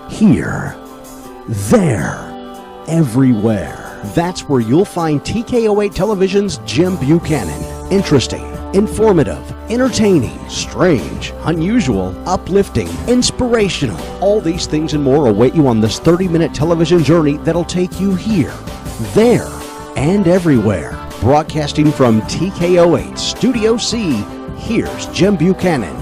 Here, there, everywhere. That's where you'll find TKO8 Television's Jim Buchanan. Interesting, informative, entertaining, strange, unusual, uplifting, inspirational. All these things and more await you on this 30-minute television journey that'll take you here, there, and everywhere. Broadcasting from TKO8 Studio C, here's Jim Buchanan.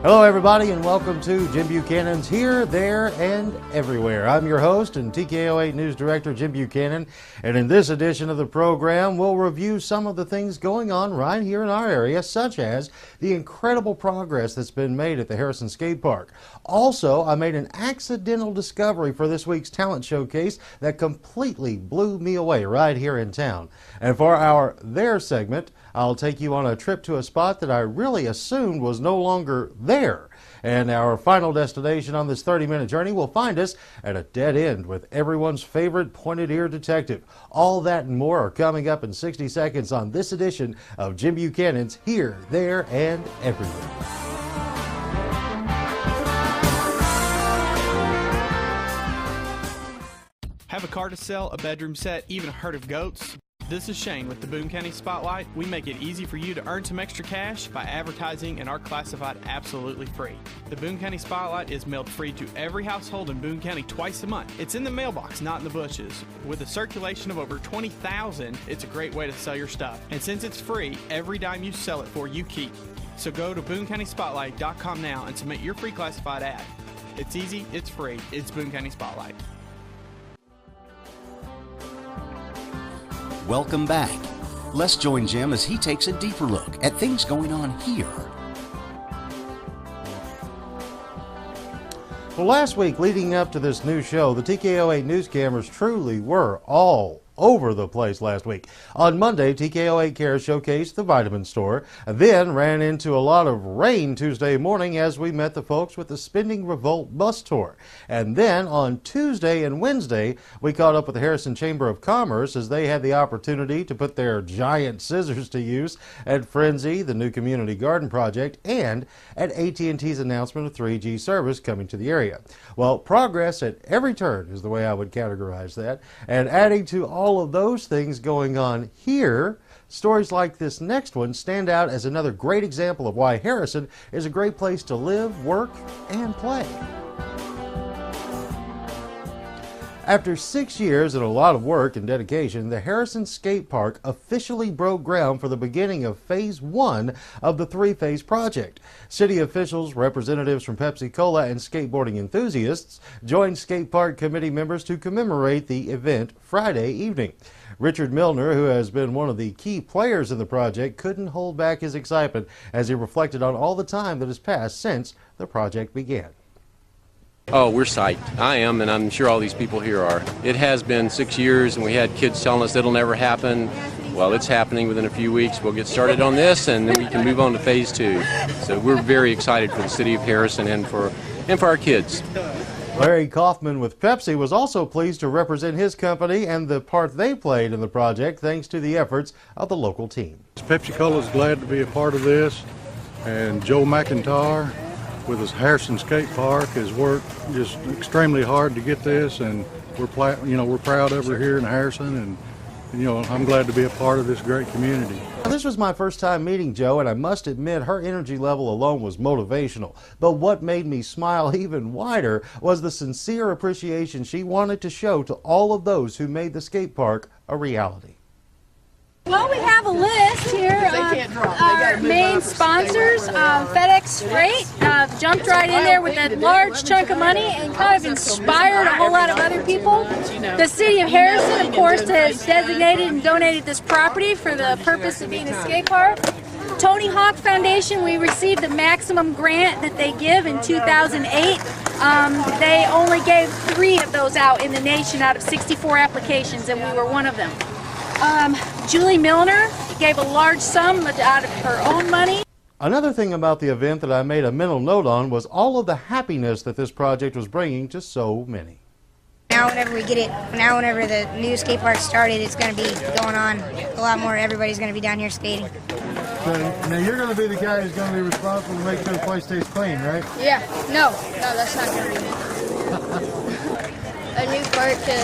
Hello everybody and welcome to Jim Buchanan's Here, There, and Everywhere. I'm your host and TKO8 News Director Jim Buchanan, and in this edition of the program we'll review some of the things going on right here in our area, such as the incredible progress that's been made at the Harrison Skate Park. Also, I made an accidental discovery for this week's talent showcase that completely blew me away right here in town. And for our There segment, I'll take you on a trip to a spot that I really assumed was no longer there. And our final destination on this 30-minute journey will find us at a dead end with everyone's favorite pointed-ear detective. All that and more are coming up in 60 seconds on this edition of Jim Buchanan's Here, There, and Everywhere. Have a car to sell, a bedroom set, even a herd of goats? This is Shane with the Boone County Spotlight. We make it easy for you to earn some extra cash by advertising in our classified absolutely free. The Boone County Spotlight is mailed free to every household in Boone County twice a month. It's in the mailbox, not in the bushes. With a circulation of over 20,000, it's a great way to sell your stuff. And since it's free, every dime you sell it for, you keep. So go to BooneCountySpotlight.com now and submit your free classified ad. It's easy, it's free, it's Boone County Spotlight. Welcome back. Let's join Jim as he takes a deeper look at things going on here. Well, last week leading up to this new show, the TKO8 news cameras truly were all over the place last week. On Monday, TKO8 Cares showcased the vitamin store, and then ran into a lot of rain Tuesday morning as we met the folks with the Spending Revolt bus tour. And then on Tuesday and Wednesday, we caught up with the Harrison Chamber of Commerce as they had the opportunity to put their giant scissors to use at Frenzy, the new community garden project, and at AT&T's announcement of 3G service coming to the area. Well, progress at every turn is the way I would categorize that, and adding to all of those things going on here, stories like this next one stand out as another great example of why Harrison is a great place to live, work, and play. After 6 years and a lot of work and dedication, the Harrison Skate Park officially broke ground for the beginning of Phase 1 of the three-phase project. City officials, representatives from Pepsi-Cola, and skateboarding enthusiasts joined skate park committee members to commemorate the event Friday evening. Richard Milner, who has been one of the key players in the project, couldn't hold back his excitement as he reflected on all the time that has passed since the project began. Oh, we're psyched. I am, and I'm sure all these people here are. It has been 6 years, and we had kids telling us it'll never happen. Well, it's happening within a few weeks. We'll get started on this, and then we can move on to Phase 2. So we're very excited for the city of Harrison and for our kids. Larry Kaufman with Pepsi was also pleased to represent his company and the part they played in the project thanks to the efforts of the local team. Pepsi-Cola is glad to be a part of this, and Joe McIntyre with his Harrison Skate Park has worked just extremely hard to get this, and we're proud of her here in Harrison, and I'm glad to be a part of this great community. This was my first time meeting Joe, and I must admit her energy level alone was motivational. But what made me smile even wider was the sincere appreciation she wanted to show to all of those who made the skate park a reality. Well, we have a list here of our main sponsors. FedEx Freight jumped right in there with a large chunk of money and kind of inspired a whole lot of other people. The city of Harrison, of course, has designated and donated this property for the purpose of being a skate park. Tony Hawk Foundation, we received the maximum grant that they give in 2008. They only gave 3 of those out in the nation out of 64 applications, and we were one of them. Julie Milner gave a large sum out of her own money. Another thing about the event that I made a mental note on was all of the happiness that this project was bringing to so many. Now whenever the new skate park started, it's going to be going on a lot more. Everybody's going to be down here skating. So now you're going to be the guy who's going to be responsible to make sure the place stays clean, right? Yeah. No, that's not going to be me. A new park to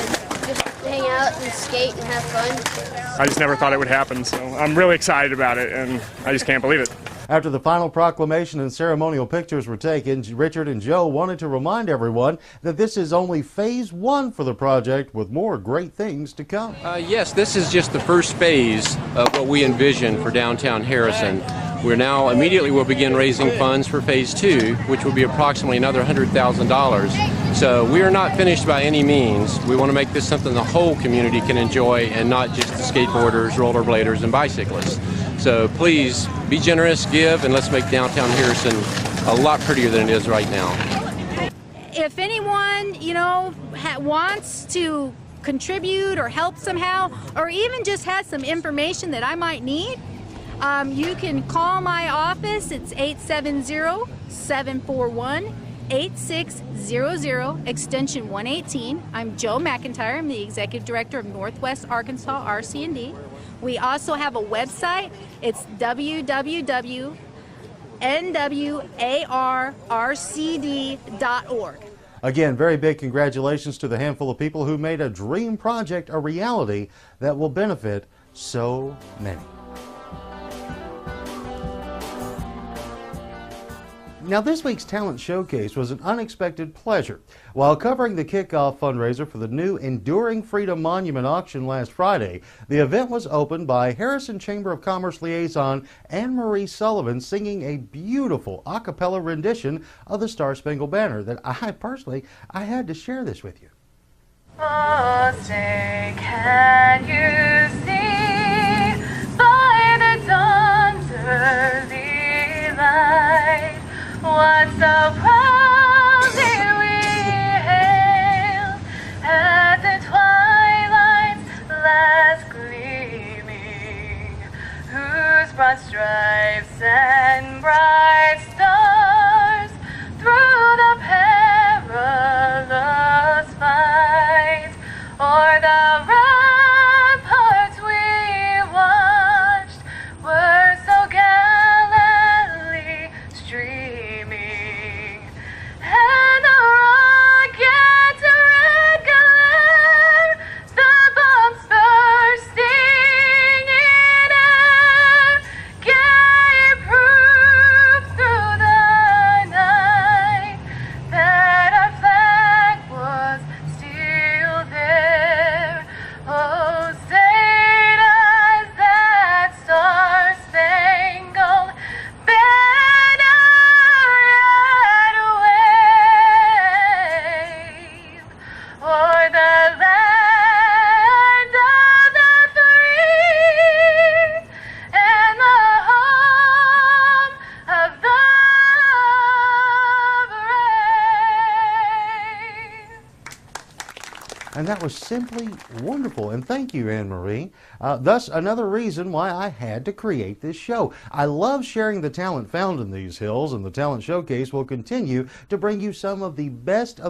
just hang out and skate and have fun. I just never thought it would happen, so I'm really excited about it, and I just can't believe it. After the final proclamation and ceremonial pictures were taken, Richard and Joe wanted to remind everyone that this is only phase 1 for the project, with more great things to come. Yes, this is just the first phase of what we envision for downtown Harrison. We're now immediately will begin raising funds for phase 2, which will be approximately another $100,000. So we are not finished by any means. We want to make this something the whole community can enjoy, and not just the skateboarders, rollerbladers, and bicyclists. So please be generous, give, and let's make downtown Harrison a lot prettier than it is right now. If anyone, wants to contribute or help somehow, or even just has some information that I might need, you can call my office. It's 870-741-8600, extension 118. I'm Joe McIntyre. I'm the Executive Director of Northwest Arkansas RC&D. We also have a website. It's www.nwarrcd.org. Again, very big congratulations to the handful of people who made a dream project a reality that will benefit so many. Now, this week's Talent Showcase was an unexpected pleasure. While covering the kickoff fundraiser for the new Enduring Freedom Monument auction last Friday, the event was opened by Harrison Chamber of Commerce liaison Anne-Marie Sullivan singing a beautiful a cappella rendition of the Star-Spangled Banner that I had to share this with you. Oh, say, can you see by the dawn's early light what so proudly we hailed at the twilight's last gleaming, whose broad stripes and bright stars through the perilous fight o'er the ramparts we watched were so gallantly streaming, and the rocket's red glare, the bombs bursting in air, gave proof through the night that our flag was still there. Oh, say does that star-spangled banner yet wave o'er the land of the free and the home of the brave? And that was simply wonderful, and thank you, Anne-Marie. Thus, another reason why I had to create this show. I love sharing the talent found in these hills, and the Talent Showcase will continue to bring you some of the best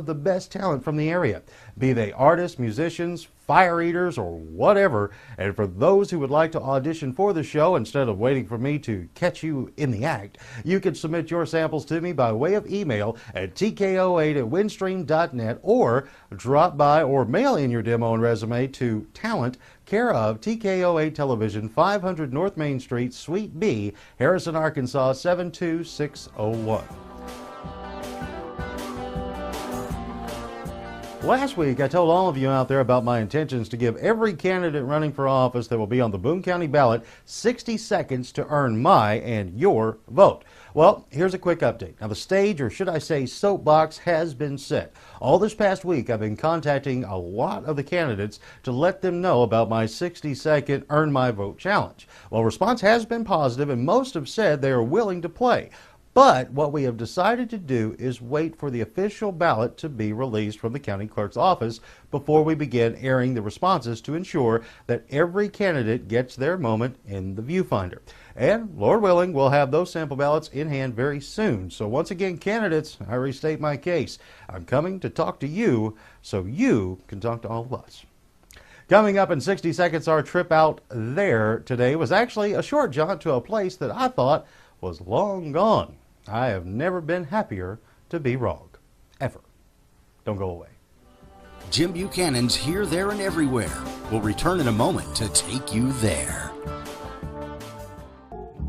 talent from the area, be they artists, musicians, fire eaters, or whatever. And for those who would like to audition for the show instead of waiting for me to catch you in the act, you can submit your samples to me by way of email at tko8@windstream.net, or drop by or mail in your demo and resume to Talent, care of TKO8 Television, 500 North Main Street, Suite B, Harrison, Arkansas 72601. Last week, I told all of you out there about my intentions to give every candidate running for office that will be on the Boone County ballot 60 seconds to earn my and your vote. Well, here's a quick update. Now, the stage, or should I say soapbox, has been set. All this past week, I've been contacting a lot of the candidates to let them know about my 60-second Earn My Vote challenge. Well, response has been positive, and most have said they are willing to play. But what we have decided to do is wait for the official ballot to be released from the county clerk's office before we begin airing the responses to ensure that every candidate gets their moment in the viewfinder. And, Lord willing, we'll have those sample ballots in hand very soon. So once again, candidates, I restate my case. I'm coming to talk to you so you can talk to all of us. Coming up in 60 seconds, our trip out there today was actually a short jaunt to a place that I thought was long gone. I have never been happier to be wrong. Ever. Don't go away. Jim Buchanan's Here, There, and Everywhere will return in a moment to take you there.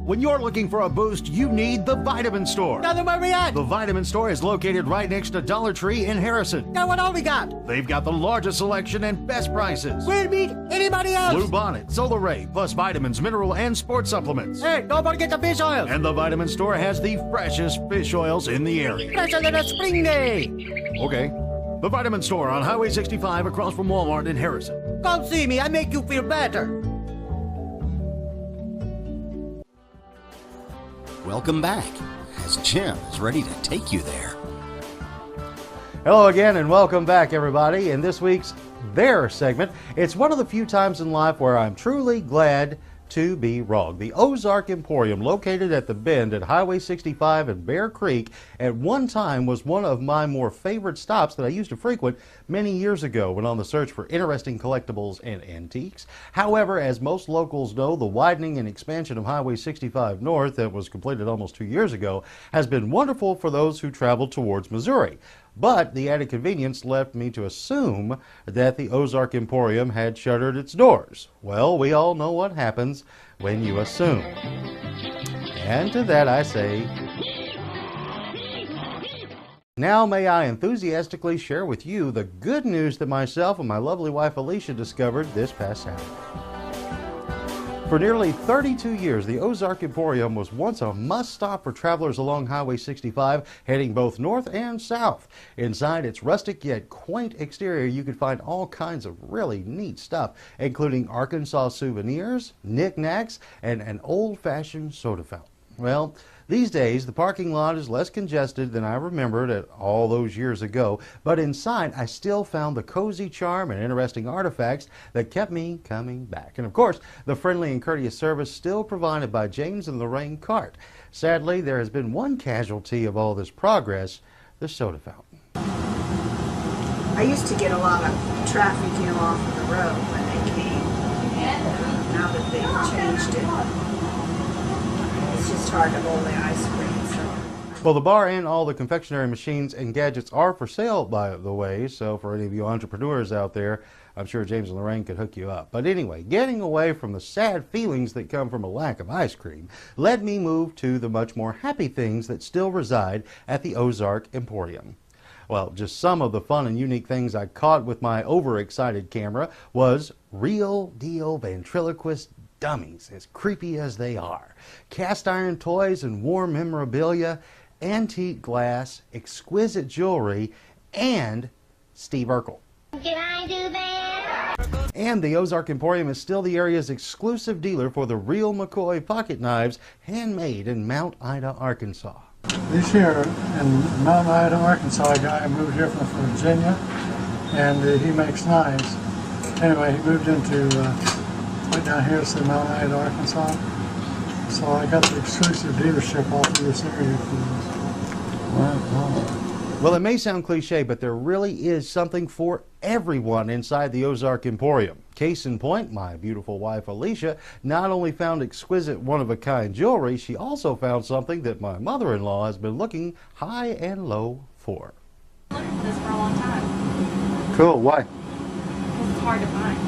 When you're looking for a boost, you need the Vitamin Store. Now, where we at? The Vitamin Store is located right next to Dollar Tree in Harrison. Now, what all we got? They've got the largest selection and best prices. We'll meet anybody else. Blue Bonnet, Solar Ray, plus vitamins, mineral, and sports supplements. Hey, don't forget the fish oil. And the Vitamin Store has the freshest fish oils in the area. Fresher than a spring day. Okay. The Vitamin Store on Highway 65 across from Walmart in Harrison. Come see me. I make you feel better. Welcome back, as Jim is ready to take you there. Hello again and welcome back, everybody. In this week's There segment, it's one of the few times in life where I'm truly glad to be wrong. The Ozark Emporium, located at the bend at Highway 65 and Bear Creek, at one time was one of my more favorite stops that I used to frequent many years ago when on the search for interesting collectibles and antiques. However, as most locals know, the widening and expansion of Highway 65 North that was completed almost 2 years ago has been wonderful for those who travel towards Missouri. But the added convenience left me to assume that the Ozark Emporium had shuttered its doors. Well, we all know what happens when you assume. And to that I say, now may I enthusiastically share with you the good news that myself and my lovely wife Alicia discovered this past Saturday. For nearly 32 years, the Ozark Emporium was once a must-stop for travelers along Highway 65, heading both north and south. Inside its rustic yet quaint exterior, you could find all kinds of really neat stuff, including Arkansas souvenirs, knickknacks, and an old-fashioned soda fountain. Well, these days, the parking lot is less congested than I remembered it all those years ago, but inside I still found the cozy charm and interesting artifacts that kept me coming back. And of course, the friendly and courteous service still provided by James and Lorraine Cart. Sadly, there has been one casualty of all this progress, the soda fountain. I used to get a lot of traffic in off of the road when they came. Now that they've changed it, it's just hard to hold the ice cream. So. Well, the bar and all the confectionery machines and gadgets are for sale, by the way, so for any of you entrepreneurs out there, I'm sure James and Lorraine could hook you up. But anyway, getting away from the sad feelings that come from a lack of ice cream, let me move to the much more happy things that still reside at the Ozark Emporium. Well, just some of the fun and unique things I caught with my overexcited camera was real deal ventriloquist dummies, as creepy as they are, cast iron toys and war memorabilia, antique glass, exquisite jewelry, and Steve Urkel. Can I do that? And the Ozark Emporium is still the area's exclusive dealer for the real McCoy pocket knives, handmade in Mount Ida, Arkansas. This year in Mount Ida, Arkansas, a guy moved here from Virginia, and he makes knives. Anyway, he moved into right down here to Mount Ida, Arkansas. So I got the exclusive dealership all through this area for this. Well, it may sound cliche, but there really is something for everyone inside the Ozark Emporium. Case in point, my beautiful wife Alicia not only found exquisite one-of-a-kind jewelry, she also found something that my mother-in-law has been looking high and low for. I've been looking for this for a long time. Cool. Why? Because it's hard to find.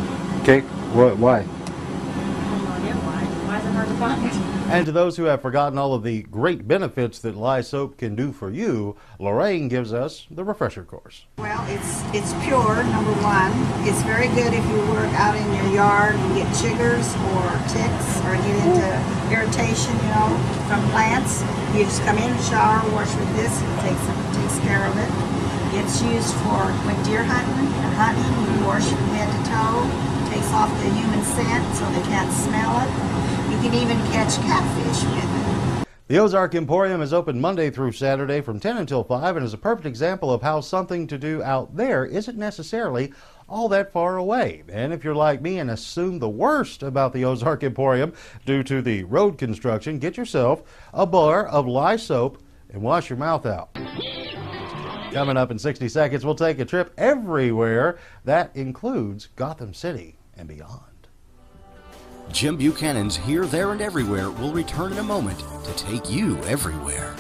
Okay. Why? I have no idea why. Why is it hard to find? And to those who have forgotten all of the great benefits that lye soap can do for you, Lorraine gives us the refresher course. Well, it's pure, number one. It's very good if you work out in your yard and get chiggers or ticks or get into irritation, from plants. You just come in, shower, wash with this. It takes care of it. It's used for when deer hunting and hunting. You wash from head to toe. Takes off the human scent so they can't smell it. You can even catch catfish with it. The Ozark Emporium is open Monday through Saturday from 10 until 5 and is a perfect example of how something to do out there isn't necessarily all that far away. And if you're like me and assume the worst about the Ozark Emporium due to the road construction, get yourself a bar of lye soap and wash your mouth out. Coming up in 60 seconds, we'll take a trip everywhere. That includes Gotham City and beyond. Jim Buchanan's Here, There, and Everywhere will return in a moment to take you everywhere.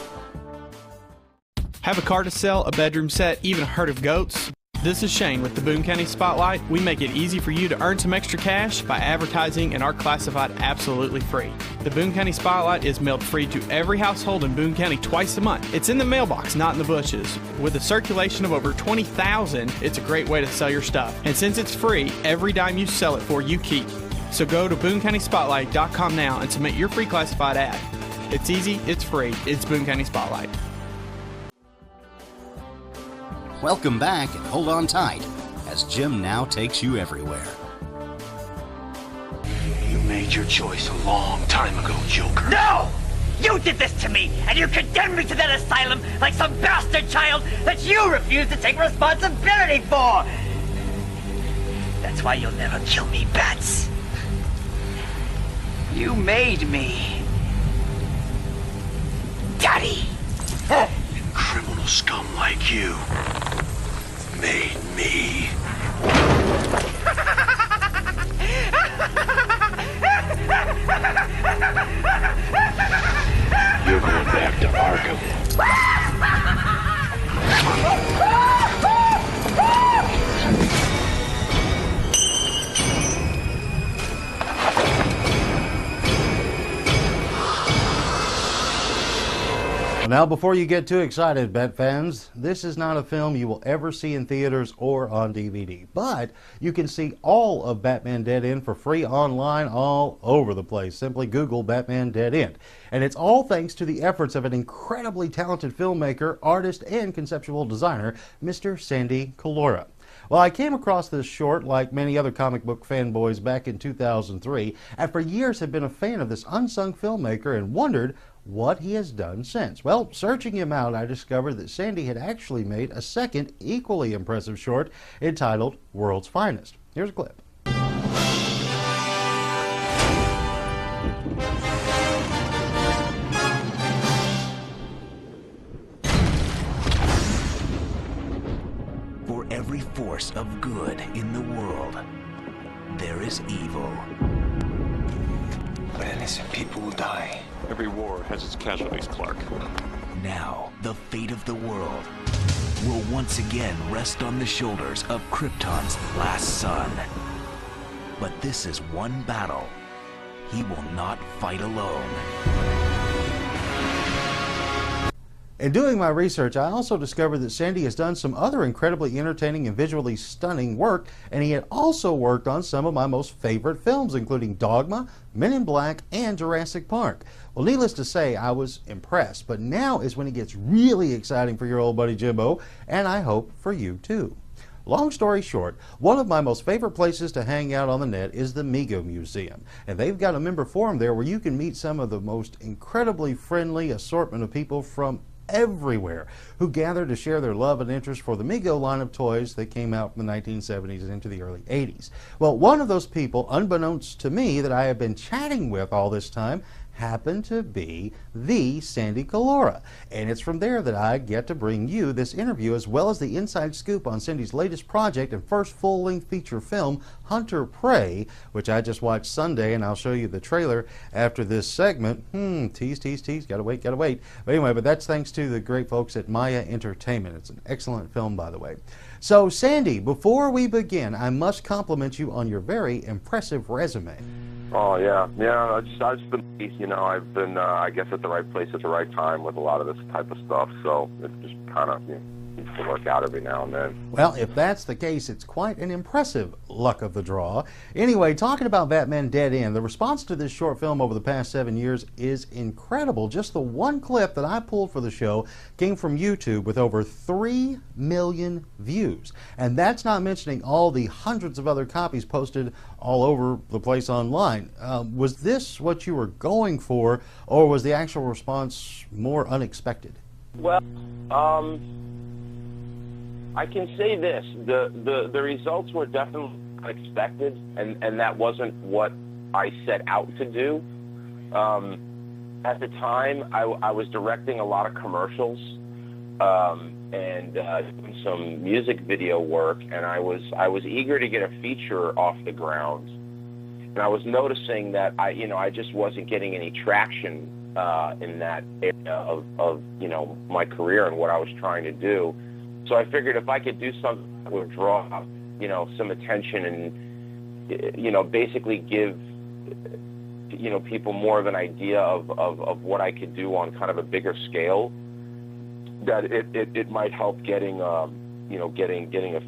Have a car to sell, a bedroom set, even a herd of goats? This is Shane with the Boone County Spotlight. We make it easy for you to earn some extra cash by advertising in our classified absolutely free. The Boone County Spotlight is mailed free to every household in Boone County twice a month. It's in the mailbox, not in the bushes. With a circulation of over 20,000, it's a great way to sell your stuff. And since it's free, every dime you sell it for, you keep. So go to BooneCountySpotlight.com now and submit your free classified ad. It's easy, it's free, it's Boone County Spotlight. Welcome back and hold on tight as Jim now takes you everywhere. You made your choice a long time ago, Joker. No! You did this to me, and you condemned me to that asylum like some bastard child that you refused to take responsibility for! That's why you'll never kill me, Bats. You made me. Daddy! Criminal scum like you made me. You're going back to Arkham. Now, before you get too excited, Bat fans, this is not a film you will ever see in theaters or on DVD, but you can see all of Batman Dead End for free online all over the place. Simply Google Batman Dead End. And it's all thanks to the efforts of an incredibly talented filmmaker, artist, and conceptual designer, Mr. Sandy Calora. Well, I came across this short like many other comic book fanboys back in 2003, and for years have been a fan of this unsung filmmaker and wondered what he has done since. Well, searching him out, I discovered that Sandy had actually made a second, equally impressive short entitled World's Finest. Here's a clip. For every force of good in the world, there is evil. But innocent people will die. Every war has its casualties, Clark. Now, the fate of the world will once again rest on the shoulders of Krypton's last son. But this is one battle he will not fight alone. In doing my research, I also discovered that Sandy has done some other incredibly entertaining and visually stunning work, and he had also worked on some of my most favorite films, including Dogma, Men in Black, and Jurassic Park. Well, needless to say, I was impressed, but now is when it gets really exciting for your old buddy Jimbo, and I hope for you too. Long story short, one of my most favorite places to hang out on the net is the Mego Museum. And they've got a member forum there where you can meet some of the most incredibly friendly assortment of people from everywhere who gather to share their love and interest for the Mego line of toys that came out in the 1970s and into the early 80s. Well, one of those people, unbeknownst to me, that I have been chatting with all this time happened to be the Sandy Calora. And it's from there that I get to bring you this interview as well as the inside scoop on Sandy's latest project and first full-length feature film, Hunter Prey, which I just watched Sunday, and I'll show you the trailer after this segment. Tease, gotta wait. But anyway, but that's thanks to the great folks at Maya Entertainment. It's an excellent film, by the way. So, Sandy, before we begin, I must compliment you on your very impressive resume. Oh, yeah. I've just been, I've been, I guess, at the right place at the right time with a lot of this type of stuff. So it's just kind of, to work out every now and then. Well, if that's the case, it's quite an impressive luck of the draw. Anyway, talking about Batman Dead End, the response to this short film over the past 7 years is incredible. Just the one clip that I pulled for the show came from YouTube with over 3 million views. And that's not mentioning all the hundreds of other copies posted all over the place online. Was this what you were going for, or was the actual response more unexpected? Well, I can say this: the results were definitely unexpected, and that wasn't what I set out to do. At the time, I was directing a lot of commercials and doing some music video work, and I was eager to get a feature off the ground. And I was noticing that I just wasn't getting any traction in that area of my career and what I was trying to do. So I figured if I could do something that would draw some attention and basically give people more of an idea of what I could do on kind of a bigger scale, that it might help getting a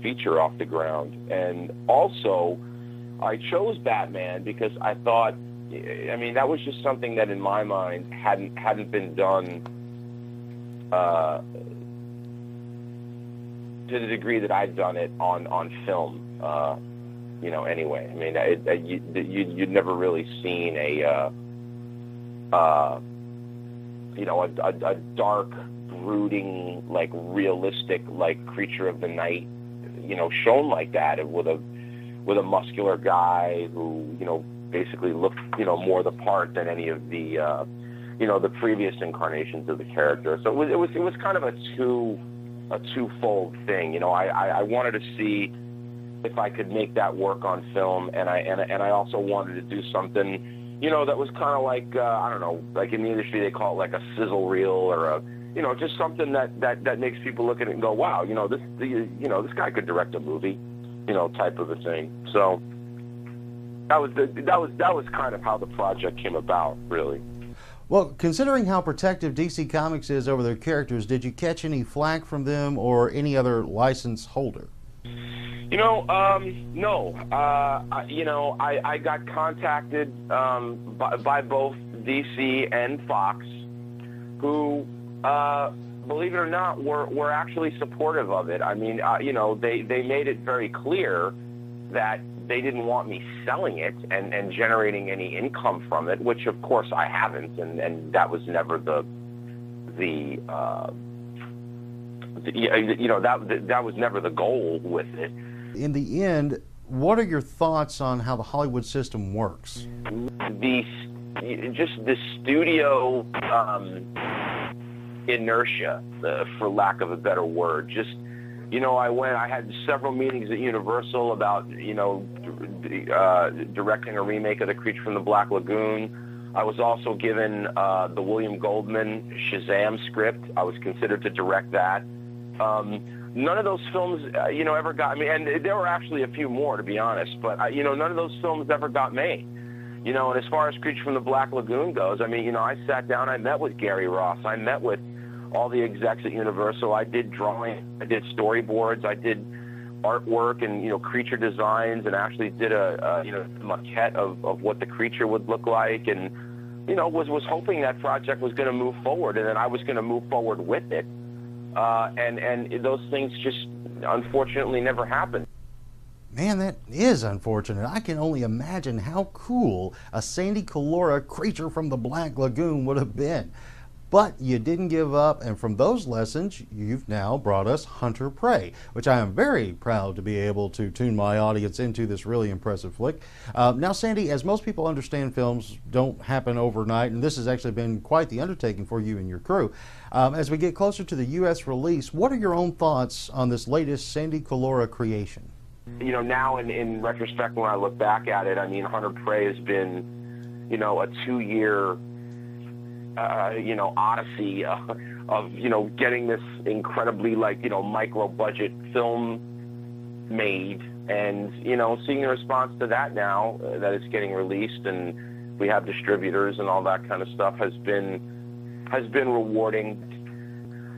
feature off the ground. And also, I chose Batman because I thought, that was just something that in my mind hadn't been done to the degree that I'd done it on film. Anyway, you'd never really seen a dark, brooding, like realistic, like creature of the night, shown like that with a muscular guy who basically looked more the part than any of the the previous incarnations of the character. So it was kind of a twofold thing. I wanted to see if I could make that work on film, and I also wanted to do something that was kind of like I don't know, like in the industry they call it like a sizzle reel, or a just something that makes people look at it and go, wow, this guy could direct a movie, type of a thing. So that was kind of how the project came about, really. Well, considering how protective DC Comics is over their characters, did you catch any flack from them or any other license holder? No. I got contacted by both DC and Fox, who, believe it or not, were actually supportive of it. They made it very clear that they didn't want me selling it and generating any income from it, which of course I haven't, and that was never that was never the goal with it. In the end, what are your thoughts on how the Hollywood system works? The studio inertia, for lack of a better word. I had several meetings at Universal about, directing a remake of The Creature from the Black Lagoon. I was also given the William Goldman Shazam script. I was considered to direct that. None of those films, ever got me, and there were actually a few more, to be honest, but, none of those films ever got made. And as far as Creature from the Black Lagoon goes, I sat down, I met with Gary Ross, I met with all the execs at Universal. I did drawing, I did storyboards, I did artwork and, creature designs, and actually did a maquette of what the creature would look like, and, was hoping that project was going to move forward, and then I was going to move forward with it. And those things just unfortunately never happened. Man, that is unfortunate. I can only imagine how cool a Sandy Calora Creature from the Black Lagoon would have been. But you didn't give up, and from those lessons, you've now brought us Hunter Prey, which I am very proud to be able to tune my audience into this really impressive flick. Now, Sandy, as most people understand, films don't happen overnight, and this has actually been quite the undertaking for you and your crew. As we get closer to the U.S. release, what are your own thoughts on this latest Sandy Calora creation? Now in retrospect, when I look back at it, Hunter Prey has been, a 2-year odyssey of getting this incredibly micro budget film made, and seeing the response to that now that it's getting released and we have distributors and all that kind of stuff has been rewarding.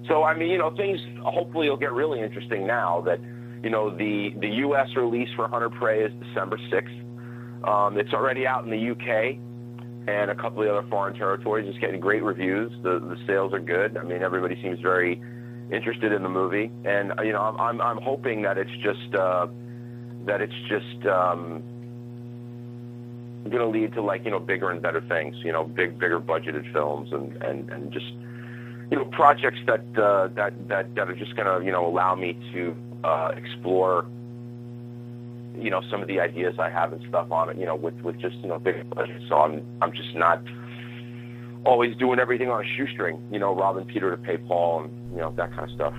So, I mean, you know, things hopefully will get really interesting now that, you know, the U.S. release for Hunter Prey is December 6th. It's already out in the U.K. and a couple of other foreign territories. It's getting great reviews. The sales are good. I mean, everybody seems very interested in the movie. And, you know, I'm hoping that it's just going to lead to, like, you know, bigger and better things, you know, bigger budgeted films and just, you know, projects that are just going to, you know, allow me to explore, you know, some of the ideas I have and stuff on it, you know, with just, you know, bigger budgets. So I'm just not always doing everything on a shoestring, you know, robbing Peter to pay Paul and, you know, that kind of stuff.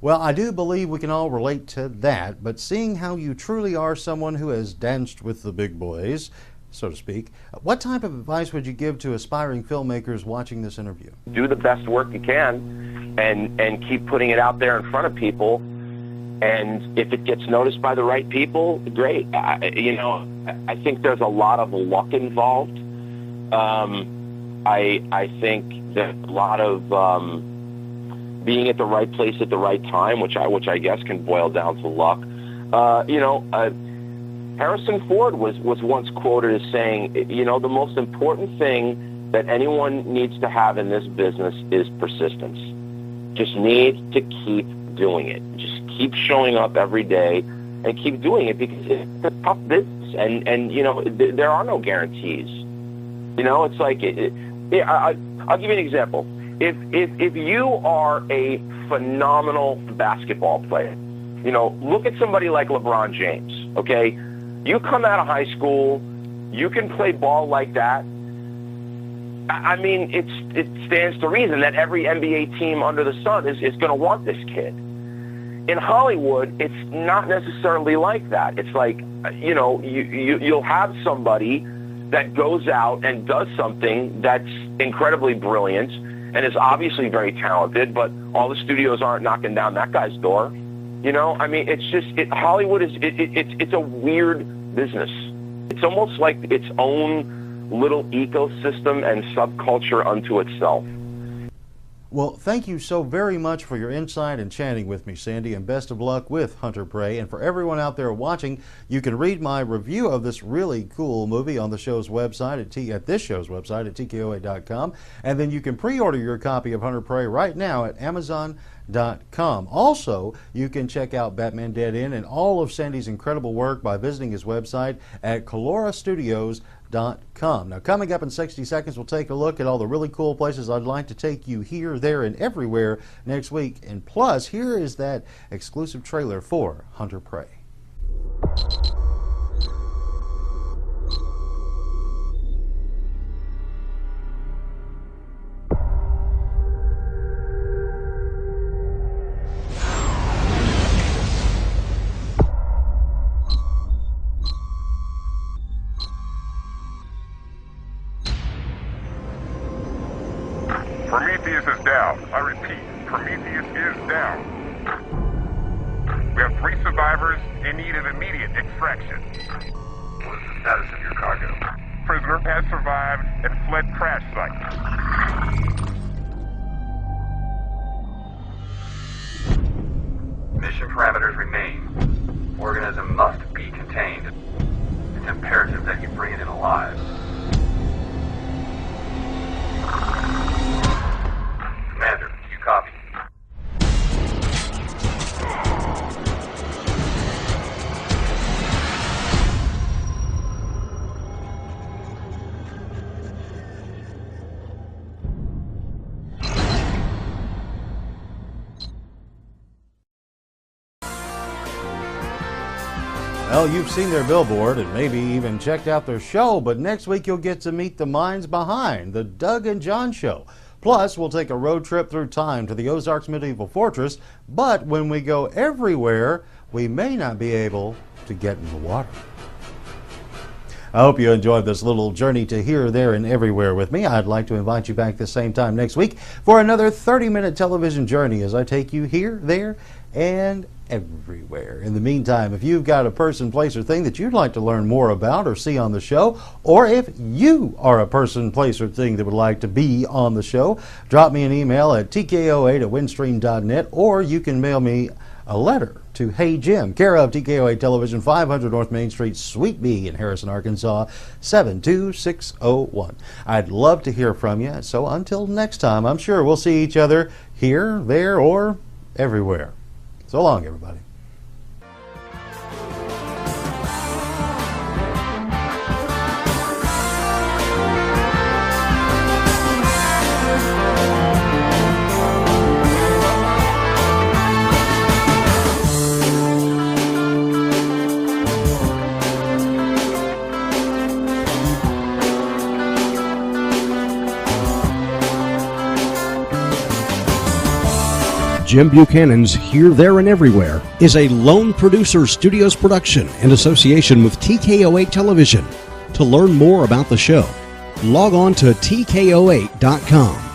Well, I do believe we can all relate to that, but seeing how you truly are someone who has danced with the big boys, so to speak, what type of advice would you give to aspiring filmmakers watching this interview? Do the best work you can and keep putting it out there in front of people. And if it gets noticed by the right people, great. You know, I think there's a lot of luck involved. I think that a lot of being at the right place at the right time, which I guess can boil down to luck. You know, Harrison Ford was once quoted as saying, you know, the most important thing that anyone needs to have in this business is persistence. Just need to keep doing it. Just keep showing up every day and keep doing it, because it's a tough business, and you know, there are no guarantees. You know, it's like, I'll give you an example. If you are a phenomenal basketball player, you know, look at somebody like LeBron James, okay? You come out of high school, you can play ball like that. I mean, it stands to reason that every NBA team under the sun is going to want this kid. In Hollywood, it's not necessarily like that. It's like, you know, you'll have somebody that goes out and does something that's incredibly brilliant and is obviously very talented, but all the studios aren't knocking down that guy's door. You know, I mean, it's just, Hollywood is, it's a weird business. It's almost like its own little ecosystem and subculture unto itself. Well, thank you so very much for your insight and chatting with me, Sandy, and best of luck with Hunter Prey. And for everyone out there watching, you can read my review of this really cool movie on the show's website at this show's website at tkoa.com, and then you can pre-order your copy of Hunter Prey right now at Amazon.com. Also, you can check out Batman Dead End and all of Sandy's incredible work by visiting his website at colorastudios.com. Now, coming up in 60 seconds, we'll take a look at all the really cool places I'd like to take you here, there, and everywhere next week. And plus, here is that exclusive trailer for Hunter Prey. Prometheus is down. I repeat, Prometheus is down. We have 3 survivors in need of immediate extraction. What is the status of your cargo? Prisoner has survived and fled crash site. Mission parameters remain. Organism must be contained. It's imperative that you bring it in alive. Commander, you copy? Well, you've seen their billboard and maybe even checked out their show, but next week you'll get to meet the minds behind the Doug and John Show. Plus, we'll take a road trip through time to the Ozarks Medieval Fortress, but when we go everywhere, we may not be able to get in the water. I hope you enjoyed this little journey to here, there, and everywhere with me. I'd like to invite you back the same time next week for another 30-minute television journey as I take you here, there, and everywhere. In the meantime, if you've got a person, place, or thing that you'd like to learn more about or see on the show, or if you are a person, place, or thing that would like to be on the show, drop me an email at tko8@windstream.net, or you can mail me a letter to Hey Jim, care of TKO8 Television, 500 North Main Street, Suite B in Harrison, Arkansas, 72601. I'd love to hear from you, so until next time, I'm sure we'll see each other here, there, or everywhere. So long, everybody. Jim Buchanan's Here, There, and Everywhere is a Lone Producer Studios production in association with TKO8 Television. To learn more about the show, log on to tko8.com.